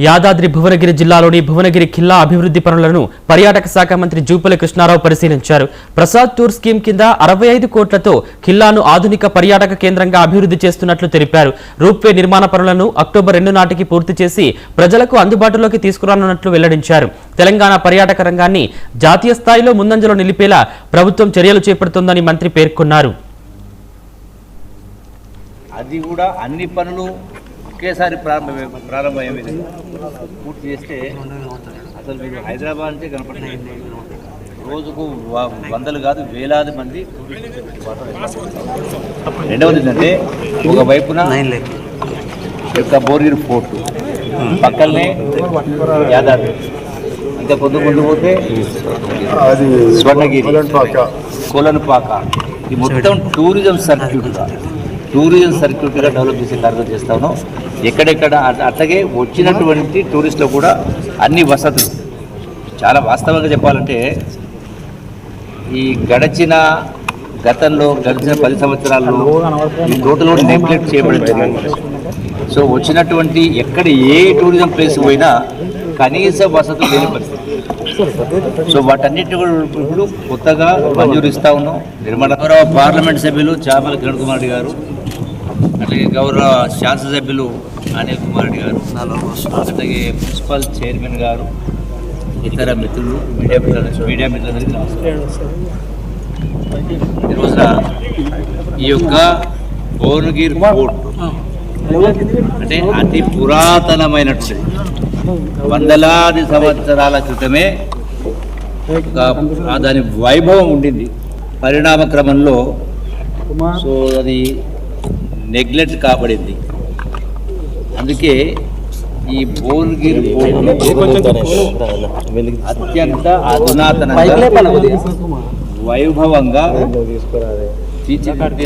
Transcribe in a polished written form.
యాదాద్రి భువనగిరి జిల్లాలోని భువనగిరి ఖిల్లా అభివృద్ధి పనులను పర్యాటక శాఖ మంత్రి జూపల్లి కృష్ణారావు పరిశీలించారు. ప్రసాద్ టూర్ స్కీమ్ కింద 65 కోట్లతో ఖిల్లాను ఆధునిక పర్యాటక కేంద్రంగా అభివృద్ధి చేస్తున్నట్లు తెలిపారు. రూప్వే నిర్మాణ పనులను అక్టోబర్ 2 నాటికి పూర్తి చేసి ప్రజలకు అందుబాటులోకి తీసుకురానున్నట్లు వెల్లడించారు. తెలంగాణ పర్యాటక రంగాన్ని జాతీయ స్థాయిలో ముందంజలో నిలిపేలా ప్రభుత్వం చర్యలు చేపడుతోందని మంత్రి పేర్కొన్నారు. అది కూడా అన్ని పనులు ఒకేసారి ప్రారంభమయ్యే విధంగా పూర్తి చేస్తే అసలు మీరు హైదరాబాద్ అంటే కనపడుతుంది. రోజుకు వందలు కాదు వేలాది మంది. రెండవది ఏంటంటే ఒకవైపున యొక్క భువనగిరి ఫోర్టు పక్కనే యాదాద్రి, ఇంకా ముందు పోతే స్వర్ణగిరి, కోలనుపాక, ఈ మొత్తం టూరిజం సర్క్యూట్గా డెవలప్ చేసే కార్యక్రమం చేస్తా ఉన్నాం. ఎక్కడెక్కడ అట్లాగే వచ్చినటువంటి టూరిస్టులు కూడా అన్ని వసతులు. చాలా వాస్తవంగా చెప్పాలంటే ఈ గతంలో గడిచిన 10 సంవత్సరాల్లో ఈ టోటల్ కూడా నెగ్లెక్ట్ చేయబడింది. సో వచ్చినటువంటి ఎక్కడ ఏ టూరిజం ప్లేస్ పోయినా కనీస వసతులు లేని పరిస్థితి. సో వాటన్నిటిని కూడా ఇప్పుడు కొత్తగా మంజూరు ఇస్తా ఉన్నాం. గౌరవ పార్లమెంట్ సభ్యులు చామల కిరణ్ కుమార్ రెడ్డి గారు, అట్లాగే గౌరవ శాసనసభ్యులు అనిల్ కుమార్ రెడ్డి గారు, అట్లాగే మున్సిపల్ చైర్మన్ గారు, ఇతర మిత్రులు, మీడియా మిత్రులందరికీ నమస్కారం. ఈ రోజున ఈ యొక్క భువనగిరి ఫోర్ట్ అంటే అతి పురాతనమైనటువంటి వందలాది సంవత్సరాల క్రితమే దాని వైభవం ఉండింది. పరిణామ క్రమంలో సో అది నెగ్లెక్ట్ కాబడింది. అందుకే ఈ భువనగిరి అత్యంత అధునాతనంగా వైభవంగా తీర్చిదిద్దే